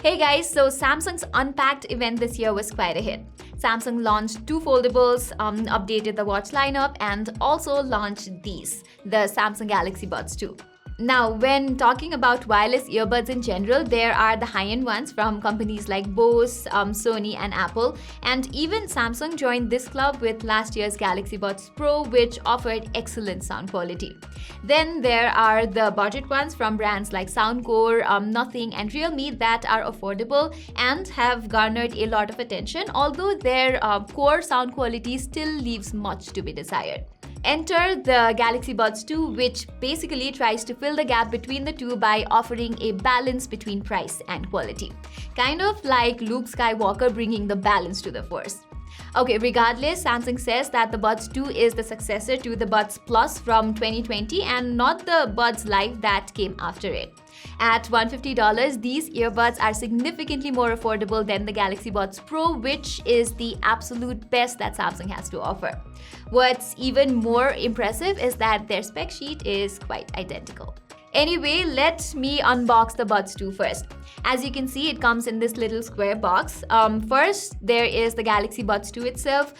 Hey guys, so Samsung's Unpacked event this year was quite a hit. Samsung launched two foldables, updated the watch lineup, and also launched these, the Samsung Galaxy Buds 2. Now, when talking about wireless earbuds in general, there are the high-end ones from companies like Bose, Sony, and Apple, and even Samsung joined this club with last year's Galaxy Buds Pro, which offered excellent sound quality. Then there are the budget ones from brands like Soundcore, Nothing, and Realme that are affordable and have garnered a lot of attention, although their core sound quality still leaves much to be desired. Enter the Galaxy Buds 2, which basically tries to fill the gap between the two by offering a balance between price and quality. Kind of like Luke Skywalker bringing the balance to the Force. Okay, regardless, Samsung says that the Buds 2 is the successor to the Buds Plus from 2020 and not the Buds Live that came after it. At $150, these earbuds are significantly more affordable than the Galaxy Buds Pro, which is the absolute best that Samsung has to offer. What's even more impressive is that their spec sheet is quite identical. Anyway, let me unbox the Buds 2 first. As you can see, it comes in this little square box. First, there is the Galaxy Buds 2 itself.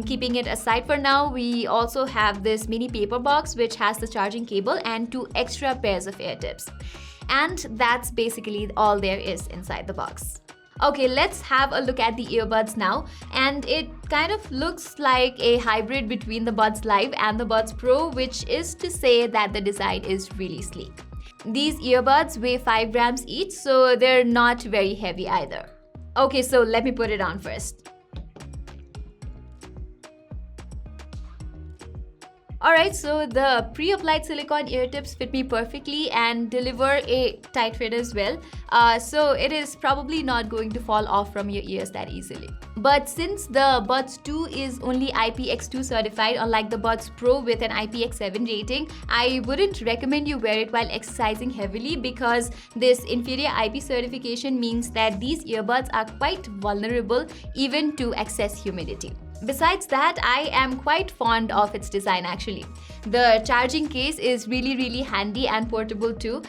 Keeping it aside for now, we also have this mini paper box which has the charging cable and two extra pairs of ear tips. And that's basically all there is inside the box. Okay, let's have a look at the earbuds now, and it kind of looks like a hybrid between the Buds Live and the Buds Pro, which is to say that the design is really sleek. These earbuds weigh 5 grams each, so they're not very heavy either. Okay, so let me put it on first. Alright, so the pre-applied silicone ear tips fit me perfectly and deliver a tight fit as well. So it is probably not going to fall off from your ears that easily. But since the Buds 2 is only IPX2 certified, unlike the Buds Pro with an IPX7 rating, I wouldn't recommend you wear it while exercising heavily because this inferior IP certification means that these earbuds are quite vulnerable even to excess humidity. Besides that, I am quite fond of its design actually. The charging case is really handy and portable too.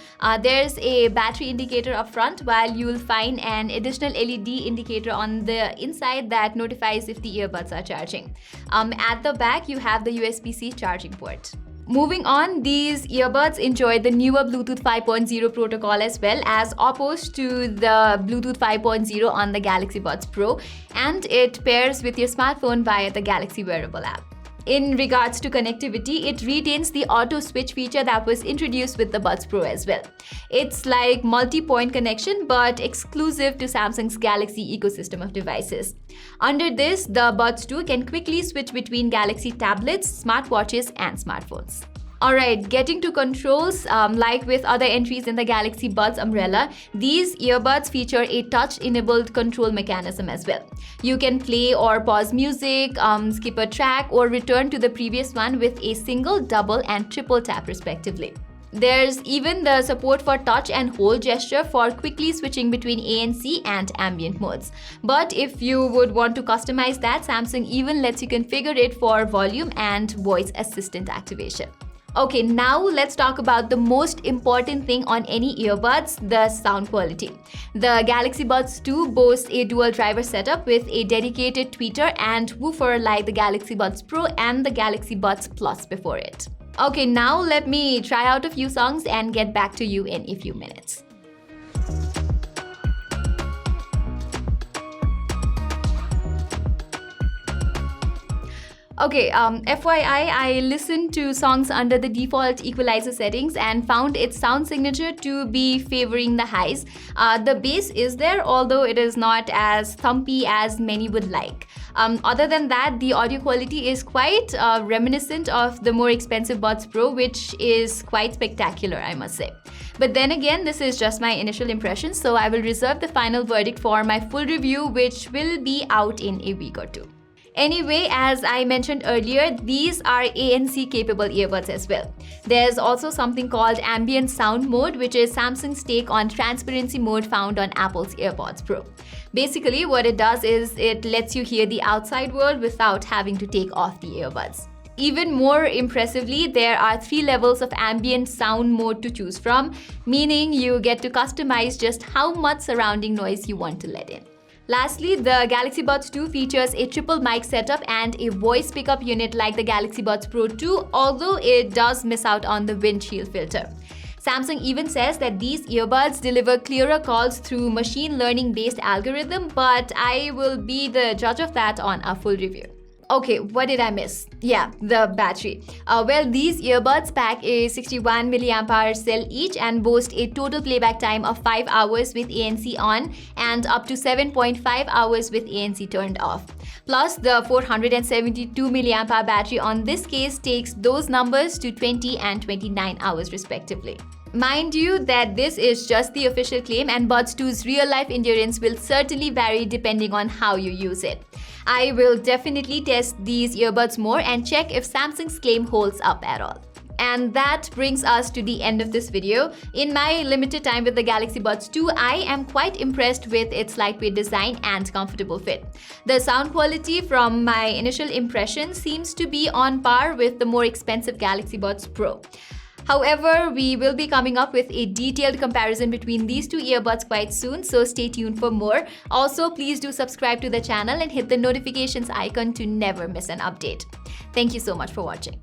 There's a battery indicator up front, while you'll find an additional LED indicator on the inside that notifies if the earbuds are charging. At the back, you have the USB-C charging port. Moving on, these earbuds enjoy the newer Bluetooth 5.0 protocol as well, as opposed to the Bluetooth 5.0 on the Galaxy Buds Pro, and it pairs with your smartphone via the Galaxy Wearable app. In regards to connectivity, it retains the auto switch feature that was introduced with the Buds Pro as well. It's like multi-point connection but exclusive to Samsung's Galaxy ecosystem of devices. Under this, the Buds 2 can quickly switch between Galaxy tablets, smartwatches, and smartphones. Alright, getting to controls, like with other entries in the Galaxy Buds umbrella, these earbuds feature a touch-enabled control mechanism as well. You can play or pause music, skip a track, or return to the previous one with a single, double, and triple tap respectively. There's even the support for touch and hold gesture for quickly switching between ANC and ambient modes. But if you would want to customize that, Samsung even lets you configure it for volume and voice assistant activation. Okay, now let's talk about the most important thing on any earbuds, the sound quality. The Galaxy Buds 2 boasts a dual driver setup with a dedicated tweeter and woofer like the Galaxy Buds Pro and the Galaxy Buds Plus before it. Okay, now let me try out a few songs and get back to you in a few minutes. Okay, FYI, I listened to songs under the default equalizer settings and found its sound signature to be favoring the highs. The bass is there, although it is not as thumpy as many would like. Other than that, the audio quality is quite reminiscent of the more expensive Buds Pro, which is quite spectacular, I must say. But then again, this is just my initial impression, so I will reserve the final verdict for my full review, which will be out in a week or two. Anyway, as I mentioned earlier, these are ANC capable earbuds as well. There's also something called ambient sound mode, which is Samsung's take on transparency mode found on Apple's AirPods Pro. Basically, what it does is it lets you hear the outside world without having to take off the earbuds. Even more impressively, there are 3 levels of ambient sound mode to choose from, meaning you get to customize just how much surrounding noise you want to let in. Lastly, the Galaxy Buds 2 features a triple mic setup and a voice pickup unit like the Galaxy Buds Pro 2, although it does miss out on the windshield filter. Samsung even says that these earbuds deliver clearer calls through machine learning based algorithm, but I will be the judge of that on a full review. Okay, what did I miss? Yeah, the battery. Well, these earbuds pack a 61 mAh cell each and boast a total playback time of 5 hours with ANC on and up to 7.5 hours with ANC turned off. Plus, the 472 mAh battery on this case takes those numbers to 20 and 29 hours respectively. Mind you that this is just the official claim, and Buds 2's real-life endurance will certainly vary depending on how you use it. I will definitely test these earbuds more and check if Samsung's claim holds up at all. And that brings us to the end of this video. In my limited time with the Galaxy Buds 2, I am quite impressed with its lightweight design and comfortable fit. The sound quality from my initial impression seems to be on par with the more expensive Galaxy Buds Pro. However, we will be coming up with a detailed comparison between these two earbuds quite soon, so stay tuned for more. Also, please do subscribe to the channel and hit the notifications icon to never miss an update. Thank you so much for watching.